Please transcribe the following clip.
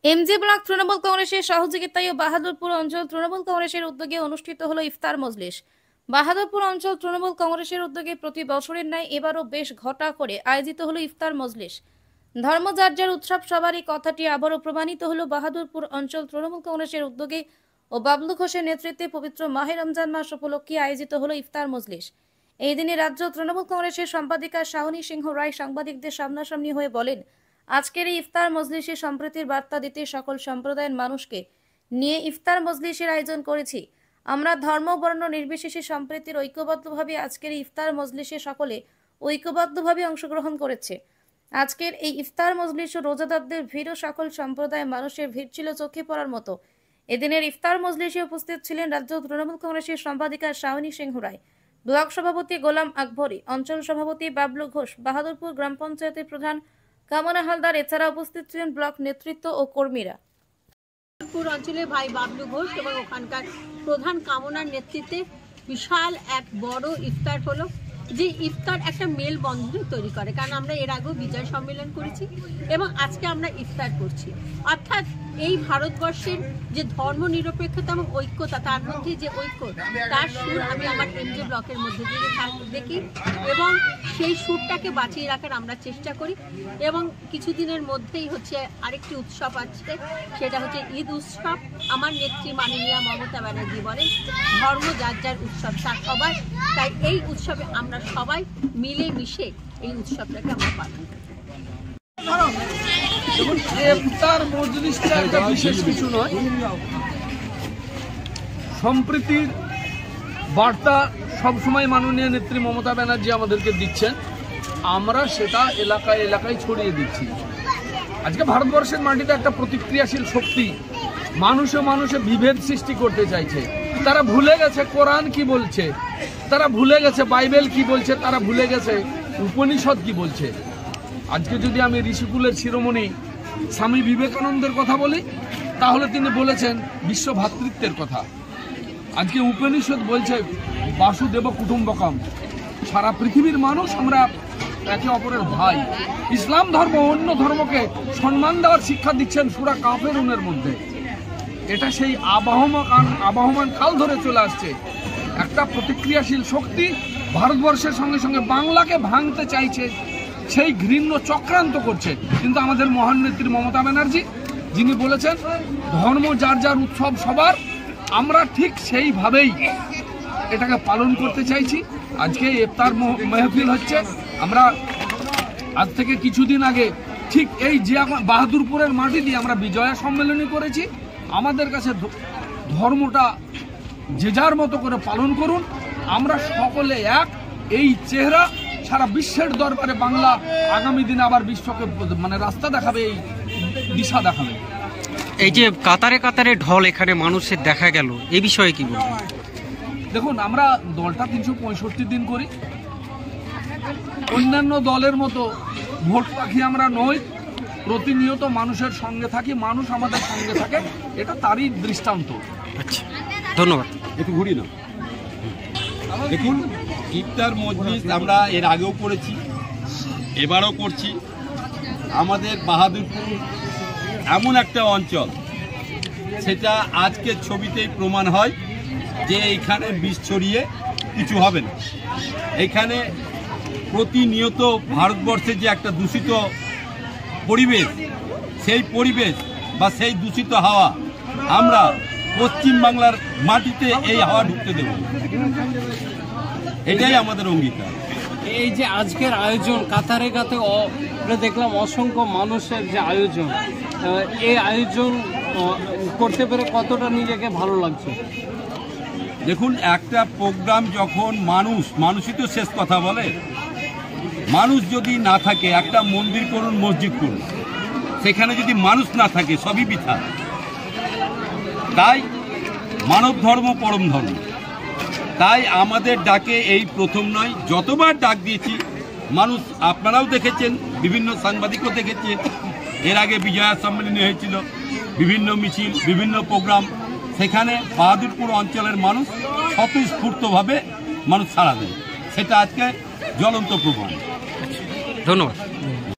MG block Trinamool কংগ্রেসের সহযোগিতায় ও বাহাদুরপুর অঞ্চল তৃণমূল কংগ্রেসের উদ্যোগে অনুষ্ঠিত হলো ইফতার মজলিস। বাহাদুরপুর অঞ্চল তৃণমূল কংগ্রেসের উদ্যোগে প্রতি বছরের ন্যায় এবারও বেশ ঘটা করে আয়োজিত হলো ইফতার মজলিস। ধর্ম যার যার উৎসব সবারই কথাটি আবারও প্রমাণিত হলো বাহাদুরপুর অঞ্চল তৃণমূল কংগ্রেসের উদ্যোগে ও বাবলু ঘোষের নেতৃত্বে পবিত্র মাহে রমজান মাস উপলক্ষে আয়োজিত হলো ইফতার মজলিস। এই দিনে রাজ্য তৃণমূল কংগ্রেসের সম্পাদিকা শাওনী সিংহ রায় সাংবাদিকদের সামনাসামনি হয়ে বলেন, আজকের এই ইফতার মজলিসে সম্প্রীতির বার্তা দিতে সকল সম্প্রদায়ের মানুষকে নিয়ে ইফতার মজলিসের আয়োজন করেছি। আমরা ধর্ম বর্ণ নির্বিশেষে সম্প্রীতির ঐক্যবদ্ধভাবে আজকের এই ইফতার মজলিসে সকলে ঐক্যবদ্ধভাবে অংশগ্রহণ করেছে। আজকের এই ইফতার মজলিস ও রোজাদারদের ভিড় ও সকল সম্প্রদায়ের মানুষের ভিড় ছিল চোখে পড়ার মতো। এদিনের ইফতার মজলিসে উপস্থিত ছিলেন রাজ্য তৃণমূল কংগ্রেসের সম্পাদিকা শাওনী সিংহ রায়, ব্লক সভাপতি গোলাম আকবরী, অঞ্চল সভাপতি বাবলু ঘোষ, বাহাদুরপুর গ্রাম পঞ্চায়েতের প্রধান কামনা হালদার, এছাড়া উপস্থিত ছিলেন ব্লক নেতৃত্ব ও কর্মীরা। অঞ্চলে ভাই বাবলু ঘোষ এবং ওখানকার প্রধান কামনার নেতৃত্বে বিশাল এক বড় ইফতার হলো, যে ইফতার একটা মেল বন্ধন তৈরি করে। কারণ আমরা এর আগেও বিজয় সম্মেলন করেছি এবং আজকে আমরা ইফতার করছি। অর্থাৎ এই ভারতবর্ষের যে ধর্ম নিরপেক্ষতা এবং ঐক্যতা, তার মধ্যে যে ঐক্য, তার সুর আমি আমার এমজে ব্লকের মধ্যে দিয়ে দেখি এবং সেই সুরটাকে বাঁচিয়ে রাখার আমরা চেষ্টা করি। এবং কিছুদিনের মধ্যেই হচ্ছে আরেকটি উৎসব আছে, সেটা হচ্ছে ঈদ উৎসব। আমার নেত্রী মাননীয়া মমতা ব্যানার্জি বলেন, ধর্ম যার যার উৎসব তার সবাই, তাই এই উৎসবে আমরা সবাই মিলে মিশে এই উৎসবটাকে আমরা পালন করি। ইফতার মজলিসটা একটা বিশেষ কিছু নয়, সম্প্রীতির বার্তা সবসময় মাননীয় নেত্রী মমতা ব্যানার্জি আমাদেরকে দিচ্ছেন, আমরা সেটা এলাকায় এলাকায় ছড়িয়ে দিচ্ছি। আজকে ভারতবর্ষের মাটিতে একটা প্রতিক্রিয়াশীল শক্তি মানুষে মানুষে বিভেদ সৃষ্টি করতে চাইছে। তারা ভুলে গেছে কোরআন কি বলছে, তারা ভুলে গেছে বাইবেল কি বলছে, তারা ভুলে গেছে উপনিষদ কি বলছে। আজকে যদি আমি ঋষিকুলের শিরোমণি স্বামী বিবেকানন্দের কথা বলি, তাহলে তিনি বলেছেন বিশ্ব ভ্রাতৃত্বের কথা। আজকে উপনিষদ বলছে বাসুদেব কুটুম্বকম, সারা পৃথিবীর মানুষ আমরা একে অপরের ভাই। ইসলাম ধর্ম অন্য ধর্মকে সম্মান দেওয়ার শিক্ষা দিচ্ছেন সূরা কাফেরুনের মধ্যে। এটা সেই আবহমান কাল ধরে চলে আসছে। একটা প্রতিক্রিয়াশীল শক্তি ভারতবর্ষের সঙ্গে সঙ্গে বাংলাকে ভাঙতে চাইছে, সেই ঘৃণ্য চক্রান্ত করছে। কিন্তু আমাদের মহান নেত্রী মমতা ব্যানার্জি, যিনি বলেছেন ধর্ম যার যার উৎসব সবার, আমরা ঠিক সেইভাবেই এটাকে পালন করতে চাইছি। আজকে ইফতার মেহফিল হচ্ছে। আমরা আজ থেকে কিছুদিন আগে ঠিক এই যে বাহাদুরপুরের মাটি দিয়ে আমরা বিজয়া সম্মেলনী করেছি। আমাদের কাছে ধর্মটা যে যার মতো করে পালন করুন, আমরা সকলে এক। এই চেহারা সারা বিশ্বের দরবারে বাংলা আগামী দিনে আবার বিশ্বকে রাস্তা দেখাবে, এই দিশা দেখাবে। এই যে কাতারে কাতারে ঢল এখানে মানুষের দেখা গেল, এই বিষয়ে কি বলবেন? দেখুন, আমরা দলটা 365 দিন করি। অন্যান্য দলের মতো ভোট পাখি আমরা নই, প্রতিনিয়ত মানুষের সঙ্গে থাকি, মানুষ আমাদের সঙ্গে থাকে, এটা তারই দৃষ্টান্ত। আচ্ছা, ধন্যবাদ। একটু ঘুরি না। দেখুন, ইফতার মজলিস আমরা এর আগেও করেছি, এবারও করছি। আমাদের বাহাদুরপুর এমন একটা অঞ্চল, সেটা আজকের ছবিতেই প্রমাণ হয় যে এইখানে বিষ ছড়িয়ে কিছু হবে না। এখানে প্রতিনিয়ত ভারতবর্ষের যে একটা দূষিত পরিবেশ, সেই পরিবেশ বা সেই দূষিত হাওয়া আমরা পশ্চিমবাংলার মাটিতে এই হাওয়া ঢুকতে দেব, এটাই আমাদের অঙ্গীকার। এই যে আজকের আয়োজন, কাতারে কাতারে দেখলাম অসংখ্য মানুষের যে আয়োজন, এই আয়োজন করতে পেরে কতটা নিজেকে ভালো লাগছে? দেখুন, একটা প্রোগ্রাম যখন মানুষই তো শেষ কথা বলে। মানুষ যদি না থাকে, একটা মন্দির করুন, মসজিদ করুন, সেখানে যদি মানুষ না থাকে সবই বৃথা। তাই মানব ধর্ম পরম ধর্ম। তাই আমাদের ডাকে এই প্রথম নয়, যতবার ডাক দিয়েছি মানুষ, আপনারাও দেখেছেন, বিভিন্ন সাংবাদিকও দেখেছে, এর আগে বিজয়া সম্মেলনী হয়েছিল, বিভিন্ন মিছিল, বিভিন্ন প্রোগ্রাম, সেখানে বাহাদুরপুর অঞ্চলের মানুষ স্বতঃস্ফূর্তভাবে সাড়া দেয়। সেটা আজকে জ্বলন্ত প্রমাণ। ধন্যবাদ।